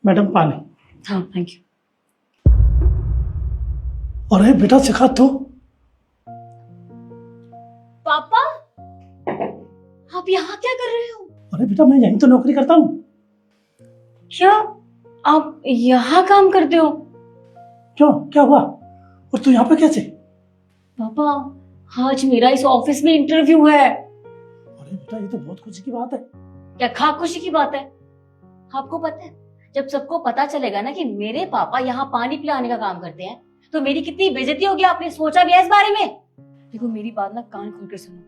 Madam पानी। हाँ thank you. अरे बेटा सिखा तो। पापा आप यहाँ क्या कर रहे हो? अरे बेटा मैं यहीं तो नौकरी करता हूँ। क्या आप यहाँ काम करते हो? क्यों, क्या हुआ? और तू यहाँ पे कैसे? पापा आज मेरा इस ऑफिस में इंटरव्यू है। अरे बेटा ये तो बहुत खुशी की बात है। क्या खा खुशी की बात है? आपको पता है जब सबको पता चलेगा ना कि मेरे पापा यहाँ पानी पिलाने का काम करते हैं तो मेरी कितनी बेइज्जती होगी। आपने सोचा भी है इस बारे में? देखो मेरी बात ना कान खोल कर सुनो।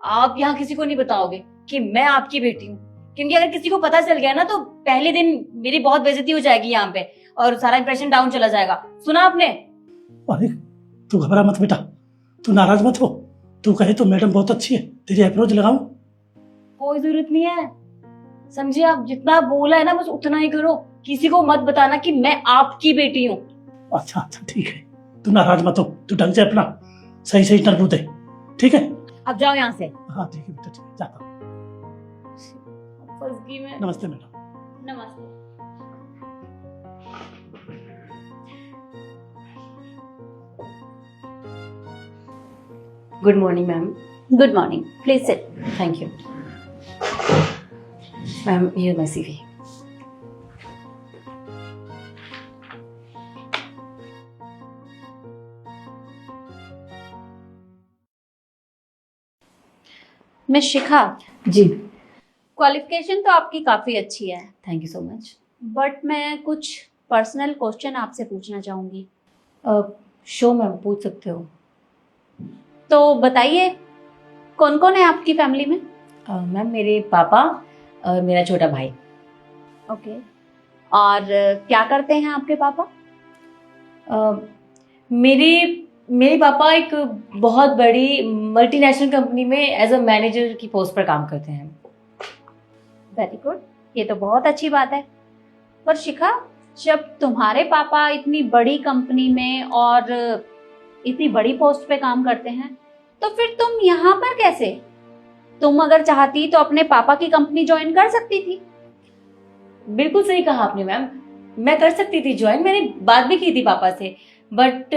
आप यहाँ किसी को नहीं बताओगे कि मैं आपकी बेटी हूँ, क्योंकि अगर किसी को पता चल गया ना तो पहले दिन मेरी बहुत बेइज्जती हो जाएगी यहाँ पे और सारा इंप्रेशन डाउन चला जाएगा। सुना आपने? अरे तू घबरा मत बेटा, तू नाराज मत हो। तू कहे तो मैडम बहुत अच्छी है, तेरी अप्रोच लगाऊं? कोई जरूरत नहीं है, समझे? आप जितना बोला है ना बस उतना ही करो। किसी को मत बताना कि मैं आपकी बेटी हूँ। अच्छा अच्छा ठीक है, तू नाराज मत हो। तू ढंग से अपना सही सही इंटरव्यू दे, ठीक है? अब जाओ यहाँ से। हाँ ठीक है बेटा, ठीक है, जाता हूँ। फंस गई मैं। नमस्ते मैडम। नमस्ते। Good morning ma'am. Good morning. Please sit. Thank you ma'am. Here my CV. Miss Shikha, ji qualification तो आपकी काफ़ी अच्छी है, thank you so much. But मैं कुछ पर्सनल क्वेश्चन आपसे पूछना चाहूँगी। शो मैम पूछ सकते हो। तो बताइए, कौन कौन है आपकी फैमिली में? मैम मेरे पापा और मेरा छोटा भाई। ओके। और क्या करते हैं आपके पापा? मेरे पापा एक बहुत बड़ी मल्टीनेशनल कंपनी में एज अ मैनेजर की पोस्ट पर काम करते हैं। वेरी गुड, ये तो बहुत अच्छी बात है। पर शिखा, जब तुम्हारे पापा इतनी बड़ी कंपनी में और इतनी बड़ी पोस्ट पे काम करते हैं तो फिर तुम यहाँ पर कैसे? तुम अगर चाहती तो अपने पापा की कंपनी ज्वाइन कर सकती थी। बिल्कुल सही कहा आपने मैम, मैं कर सकती थी ज्वाइन। मैंने बात भी की थी पापा से, बट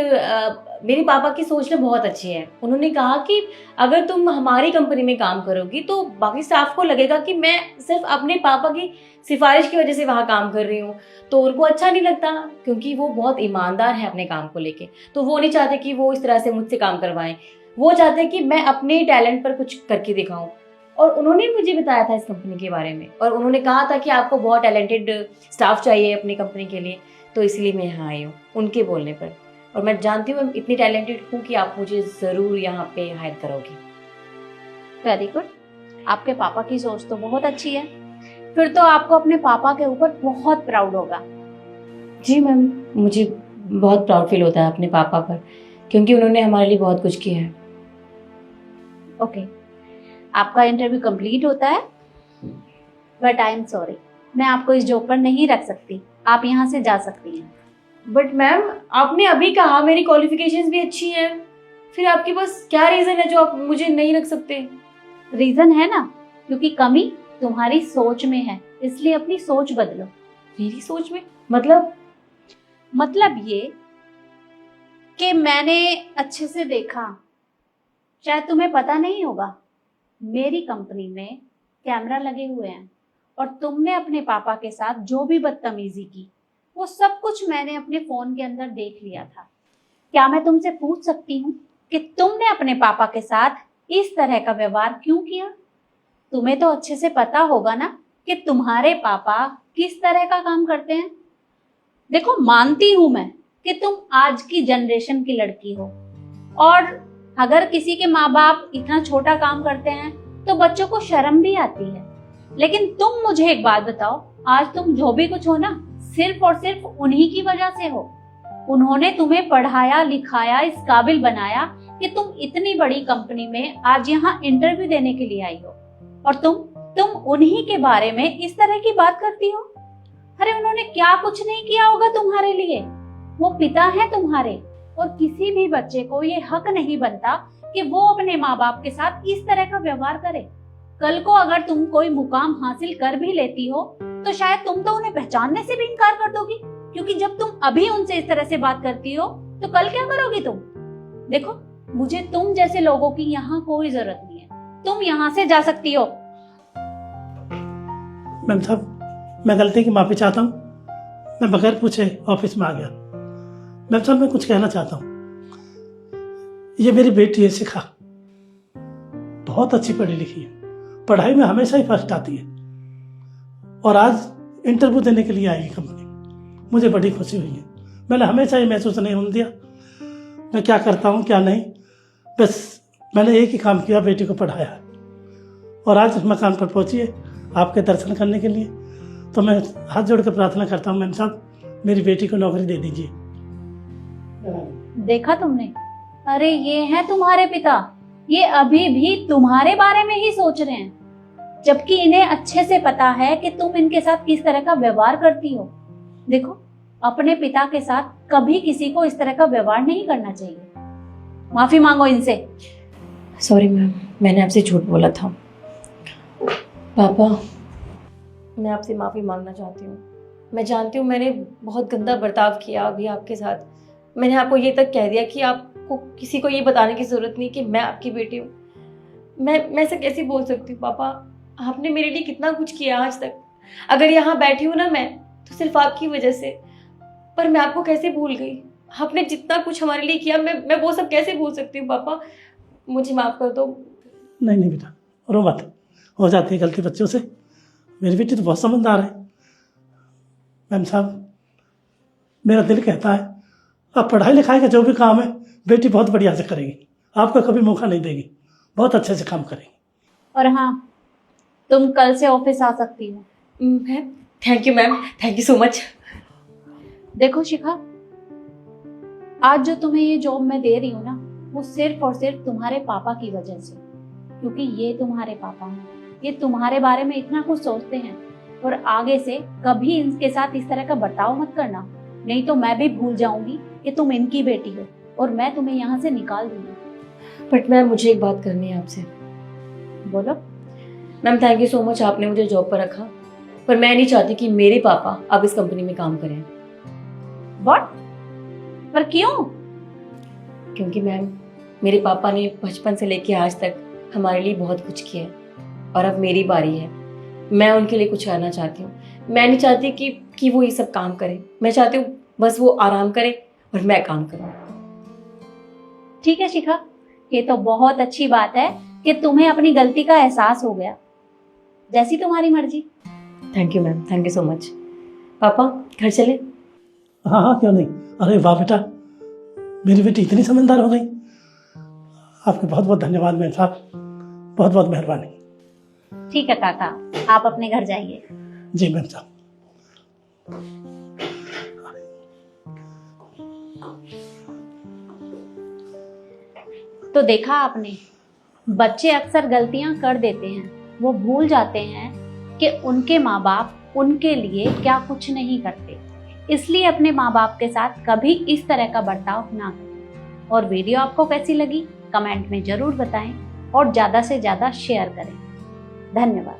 मेरे पापा की सोच ना बहुत अच्छी है। उन्होंने कहा कि अगर तुम हमारी कंपनी में काम करोगी तो बाकी स्टाफ को लगेगा कि मैं सिर्फ अपने पापा की सिफारिश की वजह से वहाँ काम कर रही हूँ, तो उनको अच्छा नहीं लगता, क्योंकि वो बहुत ईमानदार है अपने काम को लेके। तो वो नहीं चाहते कि वो इस तरह से मुझसे काम करवाएं। वो चाहते हैं कि मैं अपने टैलेंट पर कुछ करके दिखाऊं। और उन्होंने मुझे बताया था इस कंपनी के बारे में, और उन्होंने कहा था कि आपको बहुत टैलेंटेड स्टाफ चाहिए अपनी कंपनी के लिए, तो इसलिए मैं यहाँ आई हूँ उनके बोलने पर। और मैं जानती हूँ मैं इतनी टैलेंटेड हूँ कि आप मुझे ज़रूर यहाँ पे हायर करोगे। वेरी गुड, आपके पापा की सोच तो बहुत अच्छी है। फिर तो आपको अपने पापा के ऊपर बहुत प्राउड होगा। जी मैम, मुझे बहुत प्राउड फील होता है अपने पापा पर, क्योंकि उन्होंने हमारे लिए बहुत कुछ किया है। ओके, आपका इंटरव्यू कंप्लीट होता है, बट आई एम सॉरी, मैं आपको इस जॉब पर नहीं रख सकती। आप यहाँ से जा सकती हैं। बट मैम आपने अभी कहा मेरी क्वालिफिकेशंस भी अच्छी हैं, फिर आपके पास क्या रीज़न है जो आप मुझे नहीं रख सकते? रीजन है ना, क्योंकि कमी तुम्हारी सोच में है, इसलिए अपनी सोच बदलो। मेरी सोच में? मतलब ये कि मैंने अच्छे से देखा, शायद तुम्हें पता नहीं होगा, मेरी कंपनी में कैमरा लगे हुए हैं और तुमने अपने पापा के साथ जो भी बदतमीजी की वो सब कुछ मैंने अपने फोन के अंदर देख लिया था। क्या मैं तुमसे पूछ सकती हूँ कि तुमने अपने पापा के साथ इस तरह का व्यवहार क्यों किया? तुम्हें तो अच्छे से पता होगा ना कि तुम्हारे पापा किस तरह का काम करते हैं। देखो, मानती हूं मैं कि तुम आज की जनरेशन की लड़की हो, और अगर किसी के माँ बाप इतना छोटा काम करते हैं तो बच्चों को शर्म भी आती है। लेकिन तुम मुझे एक बात बताओ, आज तुम जो भी कुछ हो ना, सिर्फ और सिर्फ उन्हीं की वजह से हो। उन्होंने तुम्हें पढ़ाया लिखाया, इस काबिल बनाया कि तुम इतनी बड़ी कंपनी में आज यहाँ इंटरव्यू देने के लिए आई हो, और तुम उन्हीं के बारे में इस तरह की बात करती हो। अरे उन्होंने क्या कुछ नहीं किया होगा तुम्हारे लिए, वो पिता हैं तुम्हारे, और किसी भी बच्चे को ये हक नहीं बनता कि वो अपने माँ बाप के साथ इस तरह का व्यवहार करे। कल को अगर तुम कोई मुकाम हासिल कर भी लेती हो तो शायद तुम तो उन्हें पहचानने से भी इनकार कर दोगी, क्योंकि जब तुम अभी उनसे इस तरह से बात करती हो तो कल क्या करोगी तुम? देखो, मुझे तुम जैसे लोगों की यहाँ कोई जरूरत नहीं है, तुम यहाँ से जा सकती हो। मैम साहब, मैं गलती की माफी चाहता हूँ। मैं बगैर पूछे ऑफिस में आ गया। मैम साहब, मैं कुछ कहना चाहता हूँ। ये मेरी बेटी है शिखा, बहुत अच्छी पढ़ी लिखी है, पढ़ाई में हमेशा ही फर्स्ट आती है और आज इंटरव्यू देने के लिए आई है कंपनी। मुझे बड़ी खुशी हुई है। मैंने हमेशा ये महसूस नहीं होने दिया मैं क्या करता हूँ क्या नहीं, बस मैंने एक ही काम किया, बेटी को पढ़ाया है। और आज इस मकान पर पहुँचिए आपके दर्शन करने के लिए। तो मैं हाथ जोड़ कर प्रार्थना करता हूँ, मैम साहब, मेरी बेटी को नौकरी दे दीजिए। देखा तुमने? अरे ये हैं तुम्हारे पिता, ये अभी भी तुम्हारे बारे में ही सोच रहे हैं, जबकि इन्हें अच्छे से पता है कि तुम इनके साथ किस तरह का व्यवहार करती हो। देखो, अपने पिता के साथ कभी किसी को इस तरह का व्यवहार नहीं करना चाहिए। माफी मांगो इनसे। सॉरी मैम, मैंने आपसे झूठ बोला था। पापा, मैं आपसे माफ़ी मांगना चाहती हूँ। मैं जानती हूँ मैंने बहुत गंदा बर्ताव किया अभी आपके साथ। मैंने आपको ये तक कह दिया कि आपको किसी को ये बताने की ज़रूरत नहीं कि मैं आपकी बेटी हूँ। मैं ऐसा कैसे बोल सकती हूँ पापा? आपने मेरे लिए कितना कुछ किया आज तक। अगर यहाँ बैठी हूँ ना मैं, तो सिर्फ आपकी वजह से। पर मैं आपको कैसे भूल गई? आपने जितना कुछ हमारे लिए किया, मैं वो सब कैसे भूल सकती हूँ पापा? मुझे माफ़ कर दो। नहीं बेटा, रो मत, हो जाती है गलती बच्चों से। मेरी बेटी तो बहुत समझदार है। मैम साहब, मेरा दिल कहता है अब पढ़ाई लिखाई का जो भी काम है बेटी बहुत बढ़िया से करेगी, आपको कभी मौका नहीं देगी, बहुत अच्छे से काम करेगी। और हाँ, तुम कल से ऑफिस आ सकती हो। Ma'am, thank you ma'am, thank you so much. देखो शिखा, आज जो तुम्हें ये जॉब मैं दे रही हूँ ना, वो सिर्फ और सिर्फ तुम्हारे पापा की वजह से, क्योंकि ये तुम्हारे पापा हैं, ये तुम्हारे बारे में इतना कुछ सोचते हैं। और आगे से कभी इनके साथ इस तरह का बर्ताव मत करना, नहीं तो मैं भी भूल जाऊंगी कि तुम इनकी बेटी हो और मैं तुम्हें यहाँ से निकाल दूंगी। बट मैम, मुझे एक बात करनी है आपसे। बोलो। Ma'am, thank you so much, आपने मुझे जॉब पर रखा, पर मैं नहीं चाहती कि मेरे पापा अब इस कंपनी में काम करें। व्हाट? पर क्यों? क्योंकि मैम, मेरे पापा ने बचपन से लेके आज तक हमारे लिए बहुत कुछ किया है और अब मेरी बारी है। मैं उनके लिए कुछ करना चाहती हूँ। मैं नहीं चाहती कि वो ये सब काम करें। मैं चाहती हूँ बस वो आराम करें और मैं काम करूँ। ठीक है शिखा, ये तो बहुत अच्छी बात है कि तुम्हें अपनी गलती का एहसास हो गया। जैसी तुम्हारी मर्जी। Thank you ma'am, thank you so much. पापा, घर चले? हाँ हाँ, क्यों नहीं। अरे वाह बेटा, मेरी बेटी इतनी समझदार हो गई। आपके बहुत बहुत धन्यवाद मैम साहब, बहुत बहुत मेहरबानी। ठीक है काका, आप अपने घर जाइए। जी मैम साहब। तो देखा आपने, बच्चे अक्सर गलतियां कर देते हैं। वो भूल जाते हैं कि उनके माँ बाप उनके लिए क्या कुछ नहीं करते। इसलिए अपने माँ बाप के साथ कभी इस तरह का बर्ताव ना करें। और वीडियो आपको कैसी लगी कमेंट में जरूर बताएं और ज़्यादा से ज़्यादा शेयर करें। धन्यवाद।